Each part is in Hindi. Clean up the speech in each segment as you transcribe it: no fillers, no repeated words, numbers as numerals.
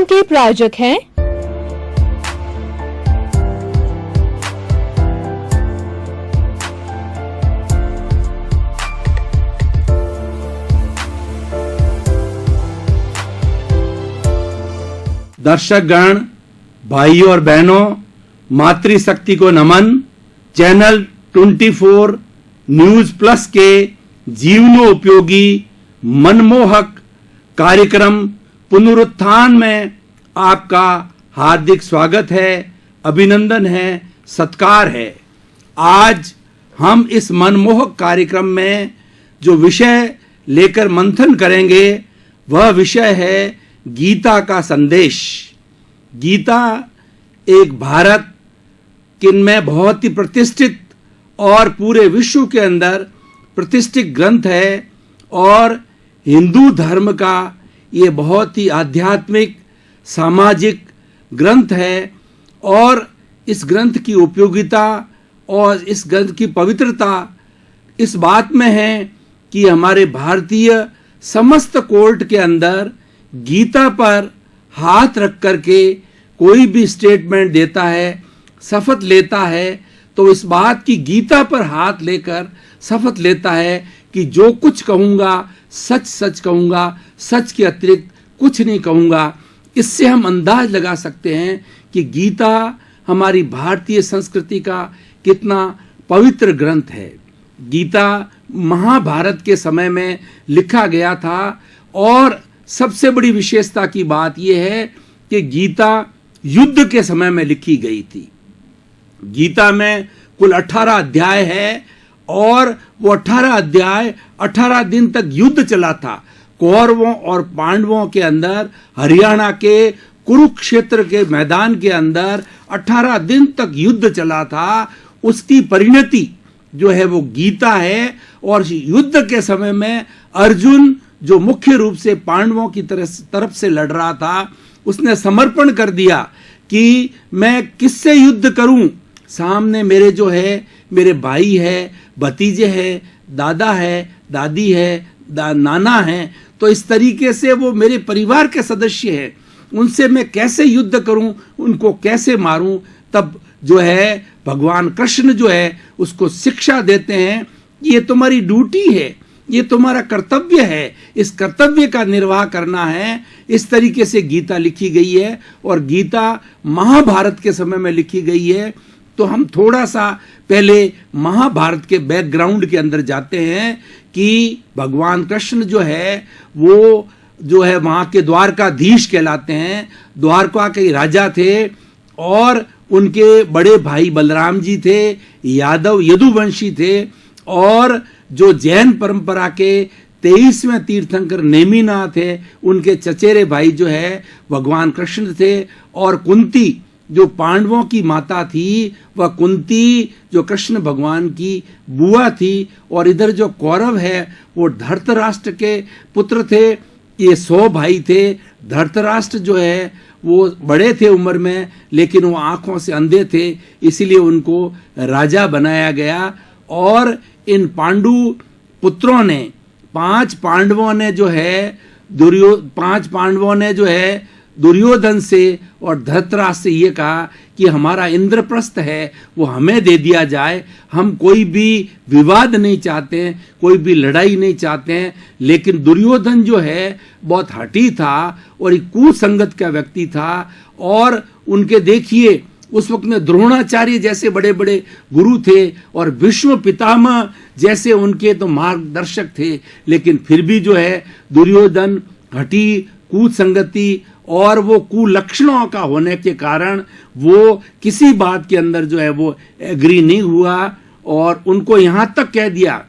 कार्यक्रम के प्रायोजक हैं दर्शकगण, भाइयों और बहनों, मातृशक्ति को नमन। चैनल 24 न्यूज प्लस के जीवनोपयोगी मनमोहक कार्यक्रम पुनरुत्थान में आपका हार्दिक स्वागत है, अभिनंदन है, सत्कार है। आज हम इस मनमोहक कार्यक्रम में जो विषय लेकर मंथन करेंगे वह विषय है गीता का संदेश। गीता एक भारत में बहुत ही प्रतिष्ठित और पूरे विश्व के अंदर प्रतिष्ठित ग्रंथ है और हिंदू धर्म का ये बहुत ही आध्यात्मिक सामाजिक ग्रंथ है। और इस ग्रंथ की उपयोगिता और इस ग्रंथ की पवित्रता इस बात में है कि हमारे भारतीय समस्त कोर्ट के अंदर गीता पर हाथ रख करके कोई भी स्टेटमेंट देता है, शपथ लेता है, तो इस बात की गीता पर हाथ लेकर शपथ लेता है कि जो कुछ कहूँगा सच सच कहूँगा, सच के अतिरिक्त कुछ नहीं कहूँगा। इससे हम अंदाज लगा सकते हैं कि गीता हमारी भारतीय संस्कृति का कितना पवित्र ग्रंथ है। गीता महाभारत के समय में लिखा गया था और सबसे बड़ी विशेषता की बात यह है कि गीता युद्ध के समय में लिखी गई थी। गीता में कुल 18 अध्याय है और वो 18 अध्याय 18 दिन तक युद्ध चला था। कौरवों और पांडवों के अंदर हरियाणा के कुरुक्षेत्र के मैदान के अंदर 18 दिन तक युद्ध चला था। उसकी परिणति जो है वो गीता है। और युद्ध के समय में अर्जुन जो मुख्य रूप से पांडवों की तरफ से लड़ रहा था, उसने समर्पण कर दिया कि मैं किससे युद्ध करूं। सामने मेरे जो है मेरे भाई है, भतीजे हैं, दादा है, दादी है, नाना है, तो इस तरीके से वो मेरे परिवार के सदस्य हैं। उनसे मैं कैसे युद्ध करूं, उनको कैसे मारूं। तब जो है भगवान कृष्ण जो है उसको शिक्षा देते हैं, ये तुम्हारी ड्यूटी है, ये तुम्हारा कर्तव्य है, इस कर्तव्य का निर्वाह करना है। इस तरीके से गीता लिखी गई है और गीता महाभारत के समय में लिखी गई है। तो हम थोड़ा सा पहले महाभारत के बैकग्राउंड के अंदर जाते हैं कि भगवान कृष्ण जो है वो जो है वहाँ के द्वारकाधीश कहलाते हैं। द्वारका के राजा थे और उनके बड़े भाई बलराम जी थे, यादव यदुवंशी थे। और जो जैन परंपरा के 23वें तीर्थंकर नेमिनाथ है, उनके चचेरे भाई जो है भगवान कृष्ण थे। और कुंती जो पांडवों की माता थी, वह कुंती जो कृष्ण भगवान की बुआ थी। और इधर जो कौरव है वो धृतराष्ट्र के पुत्र थे। ये 100 भाई थे। धृतराष्ट्र जो है वो बड़े थे उम्र में, लेकिन वो आंखों से अंधे थे, इसीलिए उनको राजा बनाया गया। और इन पांडु पुत्रों ने 5 पांडवों ने जो है दुर्योधन से और धृतराष्ट्र से ये कहा कि हमारा इंद्रप्रस्थ है वो हमें दे दिया जाए। हम कोई भी विवाद नहीं चाहते हैं, कोई भी लड़ाई नहीं चाहते हैं। लेकिन दुर्योधन जो है बहुत हठी था और एक कुसंगत का व्यक्ति था। और उनके देखिए उस वक्त में द्रोणाचार्य जैसे बड़े बड़े गुरु थे और विश्व पितामह जैसे उनके तो मार्गदर्शक थे, लेकिन फिर भी जो है दुर्योधन हठी, कुसंगति और वो कुलक्षणों का होने के कारण वो किसी बात के अंदर जो है वो एग्री नहीं हुआ। और उनको यहाँ तक कह दिया,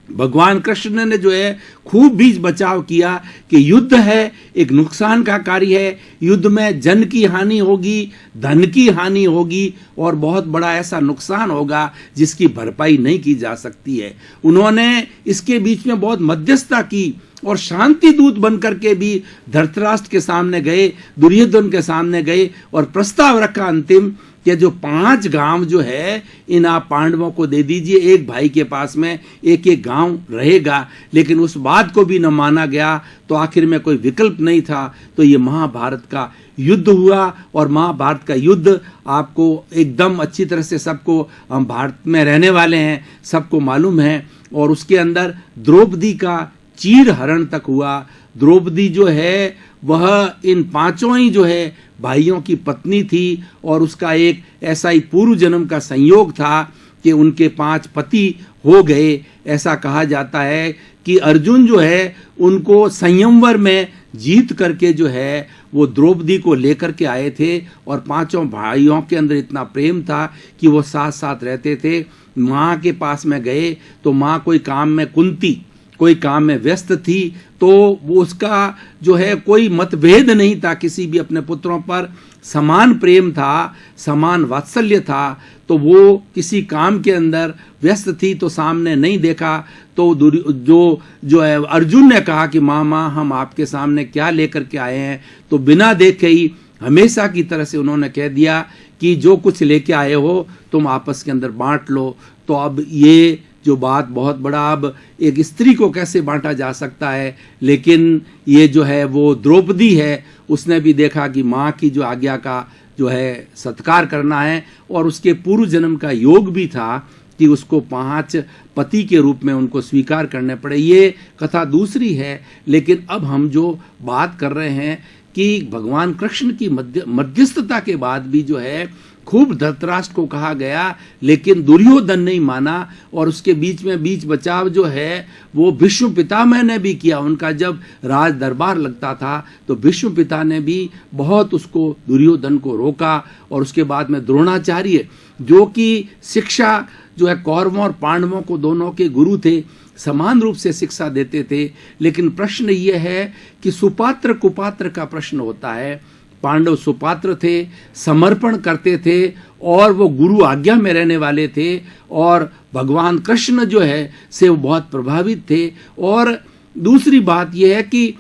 भगवान कृष्ण ने जो है खूब बीच बचाव किया कि युद्ध है एक नुकसान का कार्य है। युद्ध में जन की हानि होगी, धन की हानि होगी और बहुत बड़ा ऐसा नुकसान होगा जिसकी भरपाई नहीं की जा सकती है। उन्होंने इसके बीच में बहुत मध्यस्थता की और शांति दूत बनकर के भी धृतराष्ट्र के सामने गए, दुर्योधन के सामने गए और प्रस्ताव रखा अंतिम कि जो 5 गांव जो है इन आप पांडवों को दे दीजिए, एक भाई के पास में एक एक गांव रहेगा। लेकिन उस बात को भी न माना गया, तो आखिर में कोई विकल्प नहीं था, तो ये महाभारत का युद्ध हुआ। और महाभारत का युद्ध आपको एकदम अच्छी तरह से सबको, हम भारत में रहने वाले हैं, सबको मालूम है। और उसके अंदर द्रौपदी का चीर हरण तक हुआ। द्रौपदी जो है वह इन 5 ही जो है भाइयों की पत्नी थी, और उसका एक ऐसा ही पूर्व जन्म का संयोग था कि उनके 5 पति हो गए। ऐसा कहा जाता है कि अर्जुन जो है उनको संयमवर में जीत करके जो है वो द्रौपदी को लेकर के आए थे, और 5 भाइयों के अंदर इतना प्रेम था कि वो साथ साथ रहते थे। माँ के पास में गए तो माँ कोई काम में, कुंती कोई काम में व्यस्त थी, तो वो उसका जो है कोई मतभेद नहीं था, किसी भी अपने पुत्रों पर समान प्रेम था, समान वात्सल्य था। तो वो किसी काम के अंदर व्यस्त थी तो सामने नहीं देखा। तो जो है अर्जुन ने कहा कि मामा हम आपके सामने क्या लेकर के आए हैं, तो बिना देखे ही हमेशा की तरह से उन्होंने कह दिया कि जो कुछ लेके आए हो तुम आपस के अंदर बांट लो। तो अब ये जो बात बहुत बड़ा, अब एक स्त्री को कैसे बांटा जा सकता है, लेकिन ये जो है वो द्रौपदी है, उसने भी देखा कि माँ की जो आज्ञा का जो है सत्कार करना है, और उसके पूर्व जन्म का योग भी था कि उसको 5 पति के रूप में उनको स्वीकार करने पड़े। ये कथा दूसरी है, लेकिन अब हम जो बात कर रहे हैं कि भगवान कृष्ण की मध्यस्थता के बाद भी जो है खूब धृतराष्ट्र को कहा गया, लेकिन दुर्योधन नहीं माना। और उसके बीच में बीच बचाव जो है वो भीष्म पितामह ने भी किया। उनका जब राज दरबार लगता था तो भीष्म पिता ने भी बहुत उसको, दुर्योधन को रोका। और उसके बाद में द्रोणाचार्य जो कि शिक्षा जो है कौरवों और पांडवों को दोनों के गुरु थे, समान रूप से शिक्षा देते थे। लेकिन प्रश्न ये है कि सुपात्र कुपात्र का प्रश्न होता है। पांडव सुपात्र थे, समर्पण करते थे, और वो गुरु आज्ञा में रहने वाले थे, और भगवान कृष्ण जो है से वो बहुत प्रभावित थे। और दूसरी बात यह है कि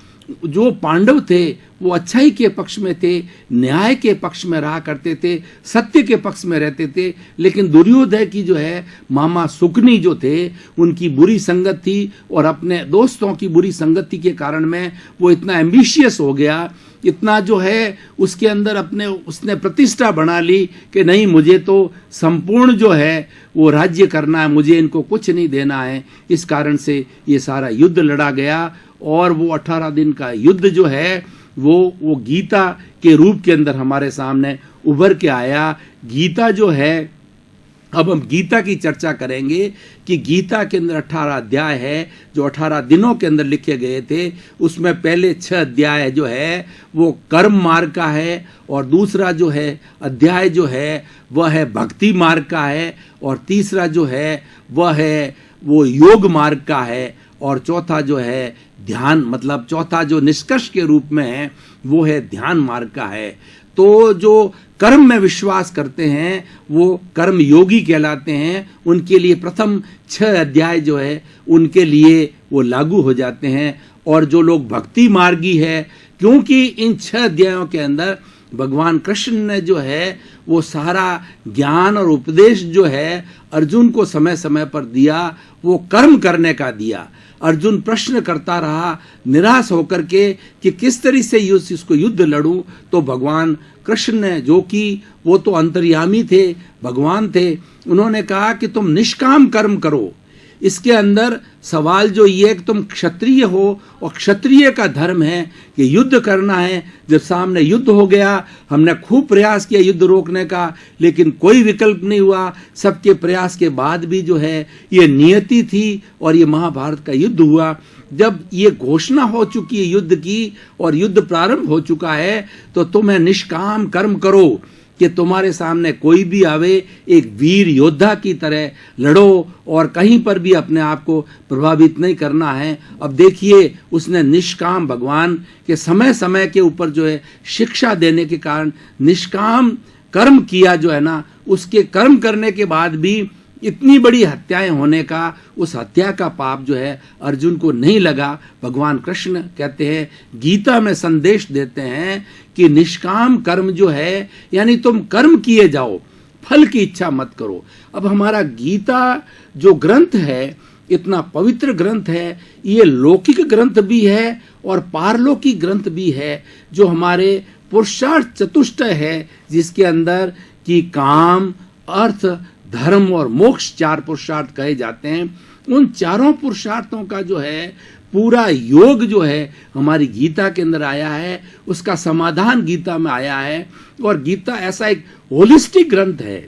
जो पांडव थे वो अच्छाई के पक्ष में थे, न्याय के पक्ष में रहा करते थे, सत्य के पक्ष में रहते थे। लेकिन दुर्योधन की जो है मामा सुकनी जो थे उनकी बुरी संगत थी, और अपने दोस्तों की बुरी संगति के कारण में वो इतना एम्बिशियस हो गया, इतना जो है उसके अंदर उसने प्रतिष्ठा बना ली कि नहीं, मुझे तो संपूर्ण जो है वो राज्य करना है, मुझे इनको कुछ नहीं देना है। इस कारण से ये सारा युद्ध लड़ा गया, और वो 18 दिन का युद्ध जो है वो गीता के रूप के अंदर हमारे सामने उभर के आया। गीता जो है, अब हम गीता की चर्चा करेंगे कि गीता के अंदर 18 अध्याय है जो 18 दिनों के अंदर लिखे गए थे। उसमें पहले 6 अध्याय जो है वो कर्म मार्ग का है, और दूसरा जो है अध्याय जो है वह है भक्ति मार्ग का है, और तीसरा जो है वह है वो योग मार्ग का है, और चौथा जो है ध्यान, मतलब चौथा जो निष्कर्ष के रूप में है वो है ध्यान मार्ग का है। तो जो कर्म में विश्वास करते हैं वो कर्म योगी कहलाते हैं। उनके लिए प्रथम 6 अध्याय जो है उनके लिए वो लागू हो जाते हैं। और जो लोग भक्ति मार्गी है, क्योंकि इन 6 अध्यायों के अंदर भगवान कृष्ण ने जो है वो सारा ज्ञान और उपदेश जो है अर्जुन को समय समय पर दिया, वो कर्म करने का दिया। अर्जुन प्रश्न करता रहा निराश होकर के कि किस तरह से इसको युद्ध लड़ूं, तो भगवान कृष्ण ने, जो कि वो तो अंतर्यामी थे, भगवान थे, उन्होंने कहा कि तुम निष्काम कर्म करो। इसके अंदर सवाल जो ये है कि तुम क्षत्रिय हो, और क्षत्रिय का धर्म है कि युद्ध करना है। जब सामने युद्ध हो गया, हमने खूब प्रयास किया युद्ध रोकने का, लेकिन कोई विकल्प नहीं हुआ। सबके प्रयास के बाद भी जो है ये नियति थी, और ये महाभारत का युद्ध हुआ। जब ये घोषणा हो चुकी है युद्ध की, और युद्ध प्रारंभ हो चुका है, तो तुम्हें निष्काम कर्म करो कि तुम्हारे सामने कोई भी आवे, एक वीर योद्धा की तरह लड़ो, और कहीं पर भी अपने आप को प्रभावित नहीं करना है। अब देखिए, उसने निष्काम, भगवान के समय समय के ऊपर जो है शिक्षा देने के कारण निष्काम कर्म किया जो है ना, उसके कर्म करने के बाद भी इतनी बड़ी हत्याएं होने का, उस हत्या का पाप जो है अर्जुन को नहीं लगा। भगवान कृष्ण कहते हैं, गीता में संदेश देते हैं कि निष्काम कर्म जो है, यानी तुम कर्म किए जाओ, फल की इच्छा मत करो। अब हमारा गीता जो ग्रंथ है, इतना पवित्र ग्रंथ है, ये लौकिक ग्रंथ भी है और पारलौकिक ग्रंथ भी है, जो हमारे पुरुषार्थ चतुष्टय है, जिसके अंदर कि काम, अर्थ, धर्म और मोक्ष 4 पुरुषार्थ कहे जाते हैं। उन चारों पुरुषार्थों का जो है पूरा योग जो है हमारी गीता के अंदर आया है, उसका समाधान गीता में आया है। और गीता ऐसा एक होलिस्टिक ग्रंथ है,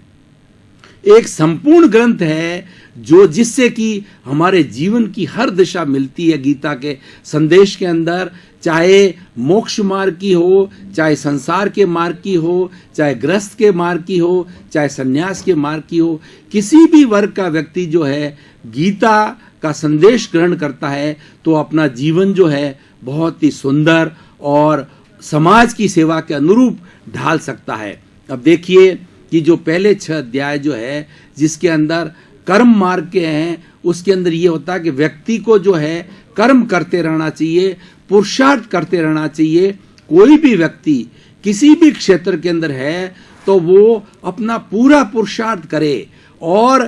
एक संपूर्ण ग्रंथ है, जो जिससे कि हमारे जीवन की हर दिशा मिलती है। गीता के संदेश के अंदर चाहे मोक्ष मार्ग की हो, चाहे संसार के मार्ग की हो, चाहे गृहस्थ के मार्ग की हो, चाहे सन्यास के मार्ग की हो, किसी भी वर्ग का व्यक्ति जो है गीता का संदेश ग्रहण करता है तो अपना जीवन जो है बहुत ही सुंदर और समाज की सेवा के अनुरूप ढाल सकता है। अब देखिए कि जो पहले 6 अध्याय जो है जिसके अंदर कर्म मार्ग के हैं, उसके अंदर ये होता है कि व्यक्ति को जो है कर्म करते रहना चाहिए, पुरुषार्थ करते रहना चाहिए। कोई भी व्यक्ति किसी भी क्षेत्र के अंदर है तो वो अपना पूरा पुरुषार्थ करे, और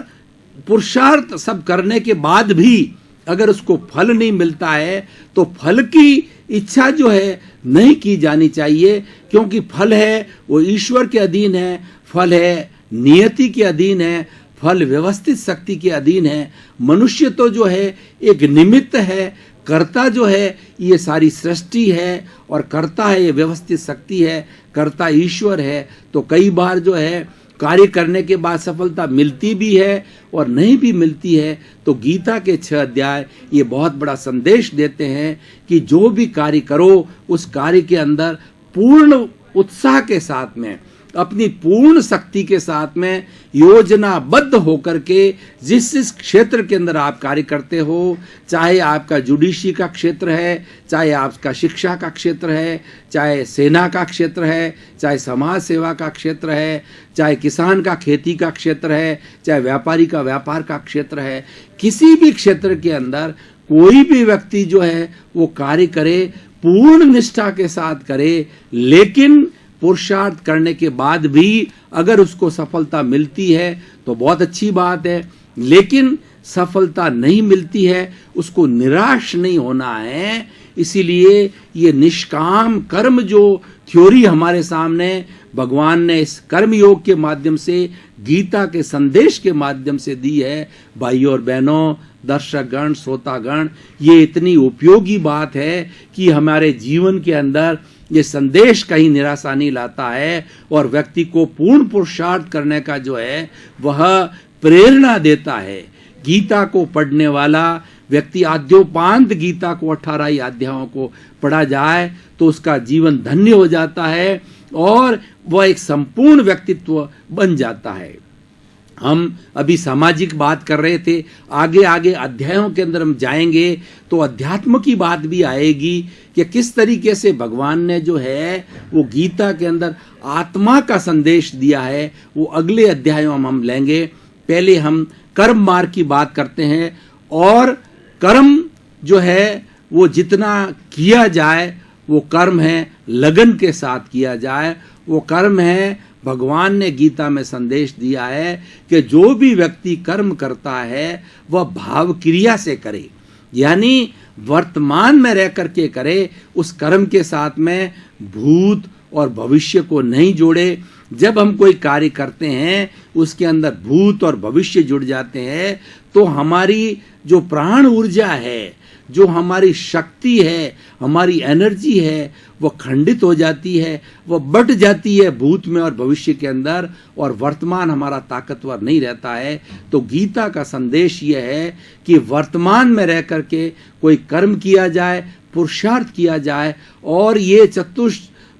पुरुषार्थ सब करने के बाद भी अगर उसको फल नहीं मिलता है तो फल की इच्छा जो है नहीं की जानी चाहिए, क्योंकि फल है वो ईश्वर के अधीन है, फल है नियति के अधीन है, फल व्यवस्थित शक्ति के अधीन है। मनुष्य तो जो है एक निमित्त है, कर्ता जो है ये सारी सृष्टि है, और कर्ता है ये व्यवस्थित शक्ति है, कर्ता ईश्वर है। तो कई बार जो है कार्य करने के बाद सफलता मिलती भी है और नहीं भी मिलती है। तो गीता के 6 अध्याय ये बहुत बड़ा संदेश देते हैं कि जो भी कार्य करो उस कार्य के अंदर पूर्ण उत्साह के साथ में, अपनी पूर्ण शक्ति के साथ में, योजनाबद्ध होकर के जिस क्षेत्र के अंदर आप कार्य करते हो, चाहे आपका जुडिशरी का क्षेत्र है, चाहे आपका शिक्षा का क्षेत्र है, चाहे सेना का क्षेत्र है, चाहे समाज सेवा का क्षेत्र है, चाहे किसान का खेती का क्षेत्र है, चाहे व्यापारी का व्यापार का क्षेत्र है, किसी भी क्षेत्र के अंदर कोई भी व्यक्ति जो है वो कार्य करे, पूर्ण निष्ठा के साथ करे। लेकिन पुरुषार्थ करने के बाद भी अगर उसको सफलता मिलती है तो बहुत अच्छी बात है, लेकिन सफलता नहीं मिलती है उसको निराश नहीं होना है। इसीलिए ये निष्काम कर्म जो थ्योरी हमारे सामने भगवान ने इस कर्म योग के माध्यम से, गीता के संदेश के माध्यम से दी है, भाइयों और बहनों, दर्शकगण, श्रोतागण, ये इतनी उपयोगी बात है कि हमारे जीवन के अंदर ये संदेश कहीं निराशा नहीं लाता है, और व्यक्ति को पूर्ण पुरुषार्थ करने का जो है वह प्रेरणा देता है। गीता को पढ़ने वाला व्यक्ति आद्योपांत गीता को 18 अध्यायों को पढ़ा जाए तो उसका जीवन धन्य हो जाता है और वह एक संपूर्ण व्यक्तित्व बन जाता है। हम अभी सामाजिक बात कर रहे थे, आगे आगे अध्यायों के अंदर हम जाएंगे तो अध्यात्म की बात भी आएगी कि किस तरीके से भगवान ने जो है वो गीता के अंदर आत्मा का संदेश दिया है, वो अगले अध्यायों में हम लेंगे। पहले हम कर्म मार्ग की बात करते हैं, और कर्म जो है वो जितना किया जाए वो कर्म है लगन के साथ किया जाए, वो कर्म है। भगवान ने गीता में संदेश दिया है कि जो भी व्यक्ति कर्म करता है वह भाव क्रिया से करे, यानी वर्तमान में रह करके करे, उस कर्म के साथ में भूत और भविष्य को नहीं जोड़े। जब हम कोई कार्य करते हैं उसके अंदर भूत और भविष्य जुड़ जाते हैं तो हमारी जो प्राण ऊर्जा है, जो हमारी शक्ति है, हमारी एनर्जी है, वह खंडित हो जाती है, वह बट जाती है भूत में और भविष्य के अंदर, और वर्तमान हमारा ताकतवर नहीं रहता है। तो गीता का संदेश यह है कि वर्तमान में रह करके कोई कर्म किया जाए, पुरुषार्थ किया जाए, और ये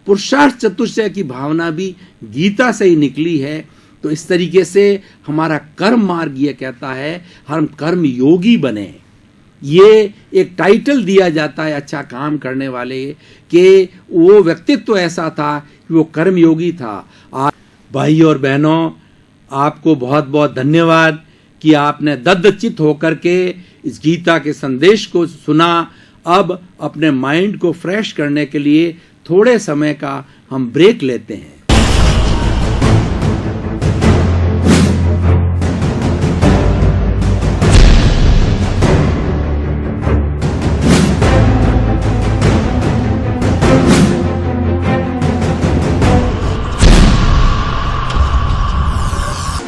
पुरुषार्थ चतुष्टय की भावना भी गीता से ही निकली है। तो इस तरीके से हमारा कर्म मार्ग ये कहता है हम कर्म योगी बने। ये एक टाइटल दिया जाता है अच्छा काम करने वाले कि वो व्यक्तित्व ऐसा था कि वो कर्मयोगी था। भाई और बहनों, आपको बहुत बहुत धन्यवाद कि आपने दत्तचित्त होकर के इस गीता के संदेश को सुना। अब अपने माइंड को फ्रेश करने के लिए थोड़े समय का हम ब्रेक लेते हैं।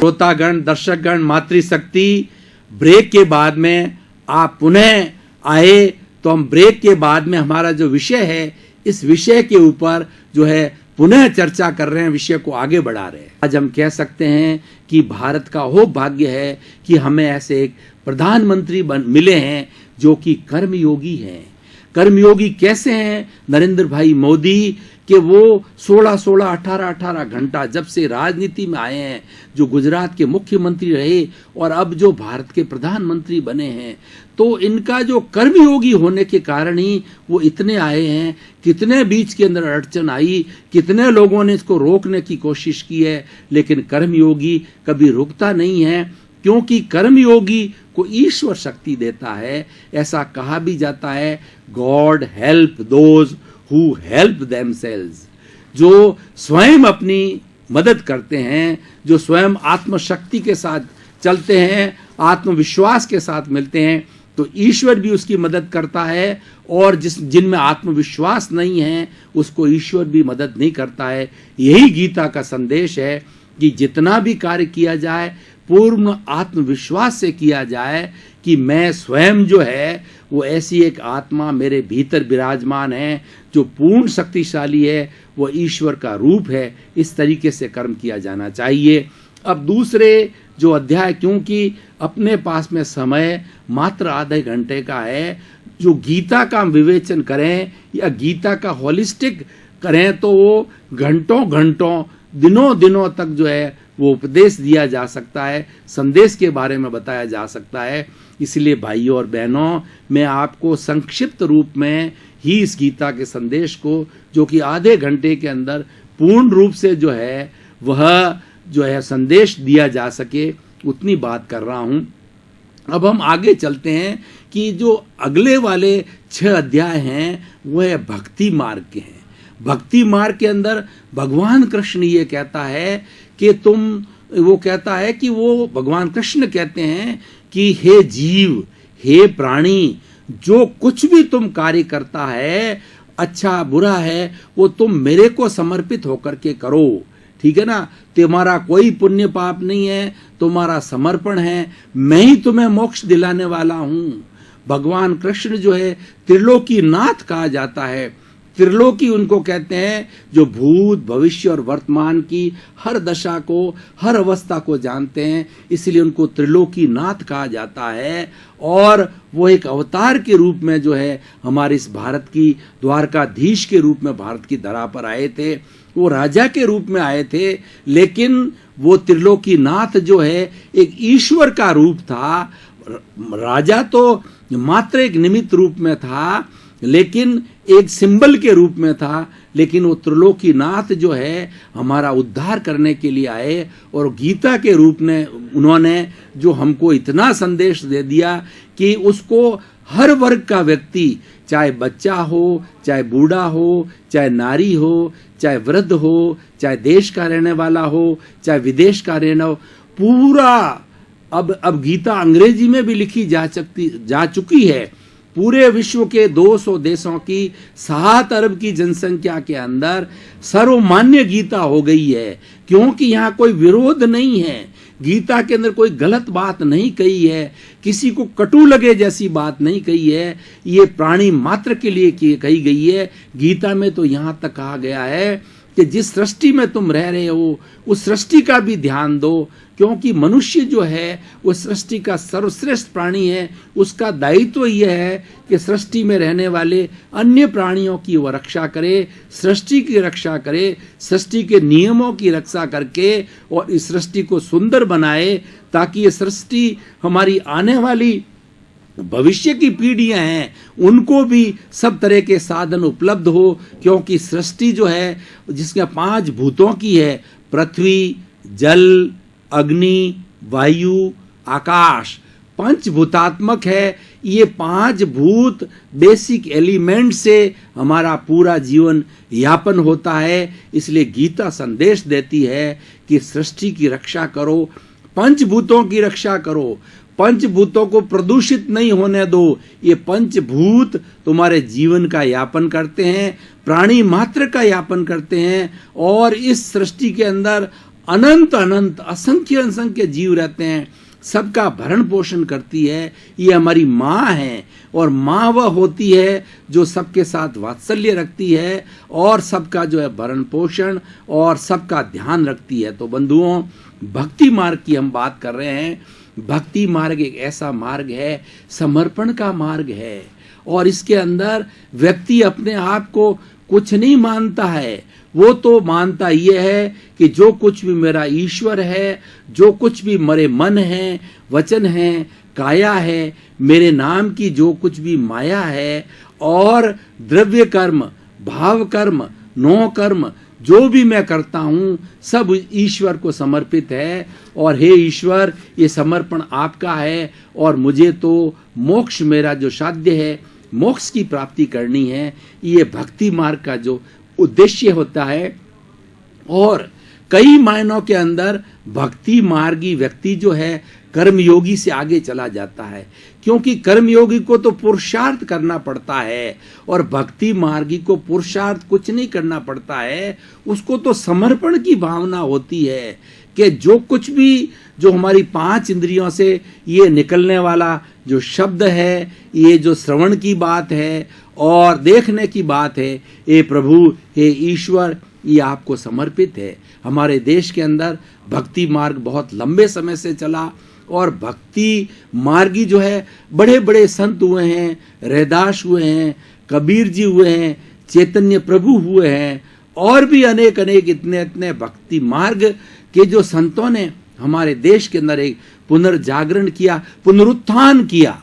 श्रोतागण, दर्शकगण, मातृशक्ति, ब्रेक के बाद में आप पुनः आए तो हम ब्रेक के बाद में हमारा जो विषय है, इस विषय के ऊपर जो है पुनः चर्चा कर रहे हैं, विषय को आगे बढ़ा रहे हैं। आज हम कह सकते हैं कि भारत का वो भाग्य है कि हमें ऐसे एक प्रधानमंत्री मिले हैं जो कि कर्मयोगी हैं। कर्मयोगी कैसे हैं? नरेंद्र भाई मोदी कि वो 16-16, 18-18 घंटा जब से राजनीति में आए हैं, जो गुजरात के मुख्यमंत्री रहे और अब जो भारत के प्रधानमंत्री बने हैं, तो इनका जो कर्मयोगी होने के कारण ही वो इतने आए हैं। कितने बीच के अंदर अड़चन आई, कितने लोगों ने इसको रोकने की कोशिश की है, लेकिन कर्मयोगी कभी रुकता नहीं है, क्योंकि कर्मयोगी को ईश्वर शक्ति देता है। ऐसा कहा भी जाता है, God help those who help themselves. जो स्वयं अपनी मदद करते हैं, जो स्वयं आत्मशक्ति के साथ चलते हैं, आत्मविश्वास के साथ मिलते हैं, तो ईश्वर भी उसकी मदद करता है। और जिनमें आत्मविश्वास नहीं है, उसको ईश्वर भी मदद नहीं करता है। यही गीता का संदेश है कि जितना भी कार्य किया जाए पूर्ण आत्मविश्वास से किया जाए कि मैं स्वयं जो है वो ऐसी एक आत्मा मेरे भीतर विराजमान है जो पूर्ण शक्तिशाली है, वो ईश्वर का रूप है। इस तरीके से कर्म किया जाना चाहिए। अब दूसरे जो अध्याय, क्योंकि अपने पास में समय मात्र आधे घंटे का है, जो गीता का हम विवेचन करें या गीता का होलिस्टिक करें तो वो घंटों घंटों, दिनों दिनों तक जो है वो उपदेश दिया जा सकता है, संदेश के बारे में बताया जा सकता है। इसलिए भाइयों और बहनों, मैं आपको संक्षिप्त रूप में ही इस गीता के संदेश को, जो कि आधे घंटे के अंदर पूर्ण रूप से जो है वह जो है संदेश दिया जा सके, उतनी बात कर रहा हूं। अब हम आगे चलते हैं कि जो अगले वाले 6 अध्याय हैं वह भक्ति मार्ग के हैं। भक्ति मार्ग के अंदर भगवान कृष्ण ये कहता है कि वो कहता है कि वो भगवान कृष्ण कहते हैं कि हे जीव, हे प्राणी, जो कुछ भी तुम कार्य करता है, अच्छा बुरा है, वो तुम मेरे को समर्पित होकर के करो। ठीक है ना? तुम्हारा कोई पुण्य पाप नहीं है, तुम्हारा समर्पण है, मैं ही तुम्हें मोक्ष दिलाने वाला हूं। भगवान कृष्ण जो है त्रिलोकी नाथ कहा जाता है। त्रिलोकी उनको कहते हैं जो भूत, भविष्य और वर्तमान की हर दशा को, हर अवस्था को जानते हैं, इसलिए उनको त्रिलोकी नाथ कहा जाता है। और वो एक अवतार के रूप में जो है हमारे इस भारत की द्वारकाधीश के रूप में भारत की धरा पर आए थे। वो राजा के रूप में आए थे, लेकिन वो त्रिलोकी नाथ जो है एक ईश्वर का रूप था। राजा तो मात्र एक निमित्त रूप में था, लेकिन एक सिंबल के रूप में था, लेकिन वो त्रिलोकी नाथ जो है हमारा उद्धार करने के लिए आए। और गीता के रूप में उन्होंने जो हमको इतना संदेश दे दिया कि उसको हर वर्ग का व्यक्ति, चाहे बच्चा हो, चाहे बूढ़ा हो, चाहे नारी हो, चाहे वृद्ध हो, चाहे देश का रहने वाला हो, चाहे विदेश का रहना हो, पूरा अब गीता अंग्रेजी में भी लिखी जा चुकी है। पूरे विश्व के 200 देशों की 7 अरब की जनसंख्या के अंदर सर्वमान्य गीता हो गई है, क्योंकि यहाँ कोई विरोध नहीं है। गीता के अंदर कोई गलत बात नहीं कही है, किसी को कटु लगे जैसी बात नहीं कही है। ये प्राणी मात्र के लिए कही गई है। गीता में तो यहाँ तक कहा गया है कि जिस सृष्टि में तुम रह रहे हो उस सृष्टि का भी ध्यान दो, क्योंकि मनुष्य जो है वो सृष्टि का सर्वश्रेष्ठ प्राणी है। उसका दायित्व यह है कि सृष्टि में रहने वाले अन्य प्राणियों की वो रक्षा करे, सृष्टि की रक्षा करे, सृष्टि के नियमों की रक्षा करके और इस सृष्टि को सुंदर बनाए, ताकि ये सृष्टि हमारी आने वाली भविष्य की पीढ़ियां हैं उनको भी सब तरह के साधन उपलब्ध हो। क्योंकि सृष्टि जो है जिसके 5 भूतों की है, पृथ्वी, जल, अग्नि, वायु, आकाश, पंचभूतात्मक है। ये 5 भूत बेसिक एलिमेंट से हमारा पूरा जीवन यापन होता है। इसलिए गीता संदेश देती है कि सृष्टि की रक्षा करो, पंचभूतों की रक्षा करो, पंचभूतों को प्रदूषित नहीं होने दो। ये पंचभूत तुम्हारे जीवन का यापन करते हैं, प्राणी मात्र का यापन करते हैं। और इस सृष्टि के अंदर अनंत अनंत असंख्य असंख्य जीव रहते हैं, सबका भरण पोषण करती है। ये हमारी माँ है, और माँ वह होती है जो सबके साथ वात्सल्य रखती है और सबका जो है भरण पोषण और सबका ध्यान रखती है। तो बंधुओं, भक्ति मार्ग की हम बात कर रहे हैं। भक्ति मार्ग एक ऐसा मार्ग है, समर्पण का मार्ग है, और इसके अंदर व्यक्ति अपने आप को कुछ नहीं मानता है। वो तो मानता ये है कि जो कुछ भी मेरा ईश्वर है, जो कुछ भी मेरे मन है, वचन है, काया है, मेरे नाम की जो कुछ भी माया है, और द्रव्य कर्म, भाव कर्म, नो कर्म जो भी मैं करता हूँ सब ईश्वर को समर्पित है। और हे ईश्वर, ये समर्पण आपका है, और मुझे तो मोक्ष, मेरा जो साध्य है, मोक्ष की प्राप्ति करनी है। ये भक्ति मार्ग का जो उद्देश्य होता है। और कई मायनों के अंदर भक्ति मार्गी व्यक्ति जो है कर्मयोगी से आगे चला जाता है, क्योंकि कर्मयोगी को तो पुरुषार्थ करना पड़ता है, और भक्ति मार्गी को पुरुषार्थ कुछ नहीं करना पड़ता है। उसको तो समर्पण की भावना होती है कि जो कुछ भी, जो हमारी 5 इंद्रियों से ये निकलने वाला जो शब्द है, ये जो श्रवण की बात है और देखने की बात है, हे प्रभु, हे ईश्वर, ये आपको समर्पित है। हमारे देश के अंदर भक्ति मार्ग बहुत लंबे समय से चला, और भक्ति मार्गी जो है बड़े बड़े संत हुए हैं, रैदास हुए हैं, कबीर जी हुए हैं, चैतन्य प्रभु हुए हैं, और भी अनेक अनेक इतने इतने भक्ति मार्ग के जो संतों ने हमारे देश के अंदर एक पुनर्जागरण किया, पुनरुत्थान किया।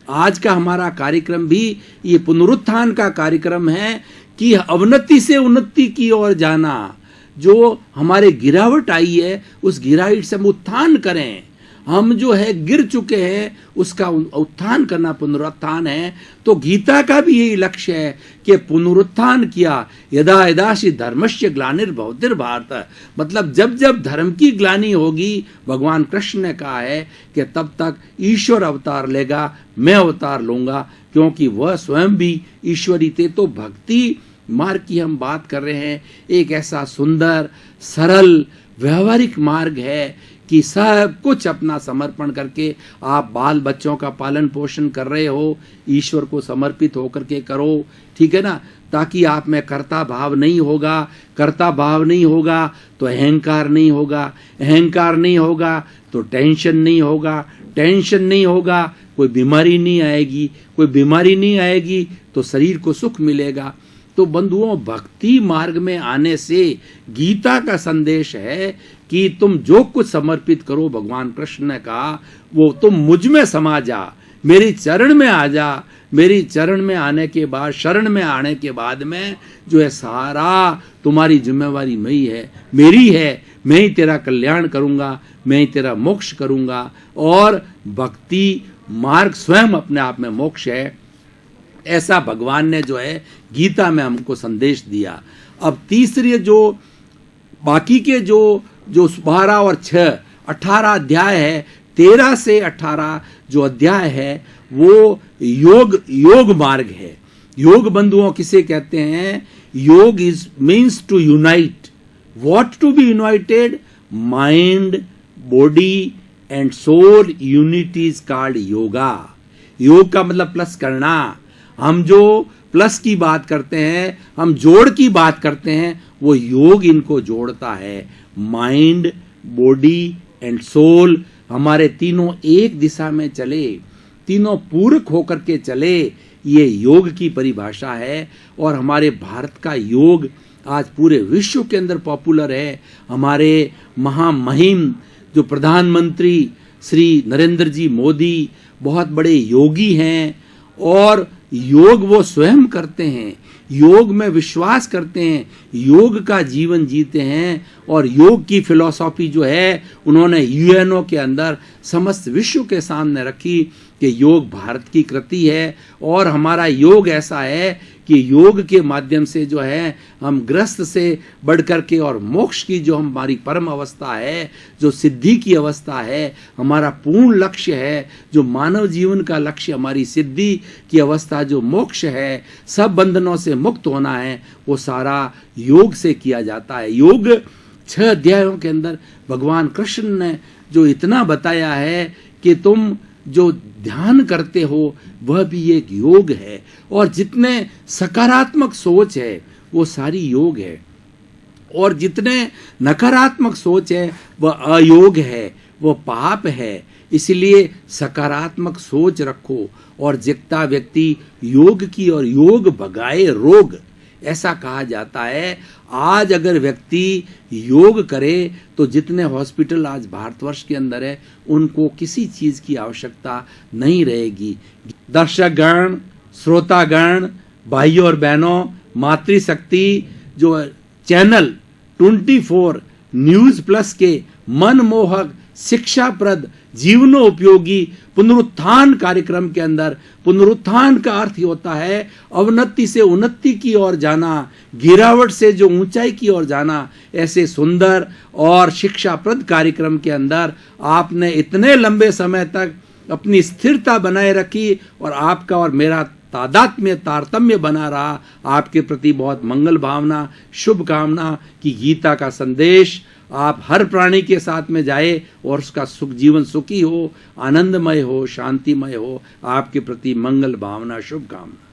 आज का हमारा कार्यक्रम भी ये पुनरुत्थान का कार्यक्रम है कि अवनति से उन्नति की ओर जाना। जो हमारे गिरावट आई है, उस गिरावट से हम उत्थान करें। हम जो है गिर चुके हैं, उसका उत्थान करना पुनरुत्थान है। तो गीता का भी यही लक्ष्य है कि पुनरुत्थान किया। यदा यदाशि धर्मस्य ग्लानिर्भवति भारत, मतलब जब जब धर्म की ग्लानि होगी, भगवान कृष्ण ने कहा है कि तब तक ईश्वर अवतार लेगा, मैं अवतार लूंगा, क्योंकि वह स्वयं भी ईश्वरी थे। तो भक्ति मार्ग की हम बात कर रहे हैं, एक ऐसा सुंदर, सरल, व्यवहारिक मार्ग है कि सब कुछ अपना समर्पण करके आप बाल बच्चों का पालन पोषण कर रहे हो, ईश्वर को समर्पित होकर के करो, ठीक है ना। ताकि आप में कर्ता भाव नहीं होगा, कर्ता भाव नहीं होगा तो अहंकार नहीं होगा, अहंकार नहीं होगा तो टेंशन नहीं होगा, टेंशन नहीं होगा कोई बीमारी नहीं आएगी, कोई बीमारी नहीं आएगी तो शरीर को सुख मिलेगा। तो बंधुओं, भक्ति मार्ग में आने से गीता का संदेश है कि तुम जो कुछ समर्पित करो, भगवान कृष्ण ने कहा, वो तुम मुझ में समा जा, मेरी चरण में आ जा। मेरी चरण में आने के बाद, शरण में आने के बाद में जो है सारा तुम्हारी जिम्मेवारी मेरी है, मैं ही तेरा कल्याण करूंगा, मैं ही तेरा मोक्ष करूंगा। और भक्ति मार्ग स्वयं अपने आप में मोक्ष है, ऐसा भगवान ने जो है गीता में हमको संदेश दिया। अब तीसरी जो बाकी के जो 12 और 6 18 अध्याय है, 13 से 18 जो अध्याय है वो योग मार्ग है। योग बंधुओं किसे कहते हैं? Yoga is means to unite. What to be united? Mind, body and soul unity is called yoga. योग का मतलब प्लस करना। हम जो प्लस की बात करते हैं, हम जोड़ की बात करते हैं, वो योग इनको जोड़ता है। माइंड, बॉडी एंड सोल, हमारे तीनों एक दिशा में चले, तीनों पूरक होकर के चले, ये योग की परिभाषा है। और हमारे भारत का योग आज पूरे विश्व के अंदर पॉपुलर है। हमारे महामहिम जो प्रधानमंत्री श्री नरेंद्र जी मोदी बहुत बड़े योगी हैं, और योग वो स्वयं करते हैं, योग में विश्वास करते हैं, योग का जीवन जीते हैं। और योग की फिलॉसफी जो है उन्होंने यूएनओ के अंदर समस्त विश्व के सामने रखी कि योग भारत की कृति है। और हमारा योग ऐसा है कि योग के माध्यम से जो है हम ग्रस्त से बढ़ कर के और मोक्ष की जो हमारी परम अवस्था है, जो सिद्धि की अवस्था है, हमारा पूर्ण लक्ष्य है, जो मानव जीवन का लक्ष्य, हमारी सिद्धि की अवस्था जो मोक्ष है, सब बंधनों से मुक्त होना है, वो सारा योग से किया जाता है। योग 6 अध्यायों के अंदर भगवान कृष्ण ने जो इतना बताया है कि तुम जो ध्यान करते हो वह भी एक योग है, और जितने सकारात्मक सोच है वो सारी योग है, और जितने नकारात्मक सोच है वह अयोग है, वह पाप है। इसलिए सकारात्मक सोच रखो और जितना व्यक्ति योग की और योग भगाए रोग, ऐसा कहा जाता है। आज अगर व्यक्ति योग करे तो जितने हॉस्पिटल आज भारतवर्ष के अंदर है उनको किसी चीज की आवश्यकता नहीं रहेगी। दर्शकगण, श्रोतागण, भाइयों और बहनों, मातृशक्ति जो चैनल 24 न्यूज प्लस के मनमोहक, शिक्षाप्रद, जीवनोपयोगी पुनरुत्थान कार्यक्रम के अंदर, पुनरुत्थान का अर्थ होता है अवनति से उन्नति की ओर जाना, गिरावट से जो ऊंचाई की ओर जाना। ऐसे सुंदर और शिक्षाप्रद कार्यक्रम के अंदर आपने इतने लंबे समय तक अपनी स्थिरता बनाए रखी और आपका और मेरा तादात्म्य तारतम्य बना रहा। आपके प्रति बहुत मंगल भावना, शुभकामना कि गीता का संदेश आप हर प्राणी के साथ में जाए और उसका सुख, जीवन सुखी हो, आनंदमय हो, शांतिमय हो। आपके प्रति मंगल भावना, शुभकामना।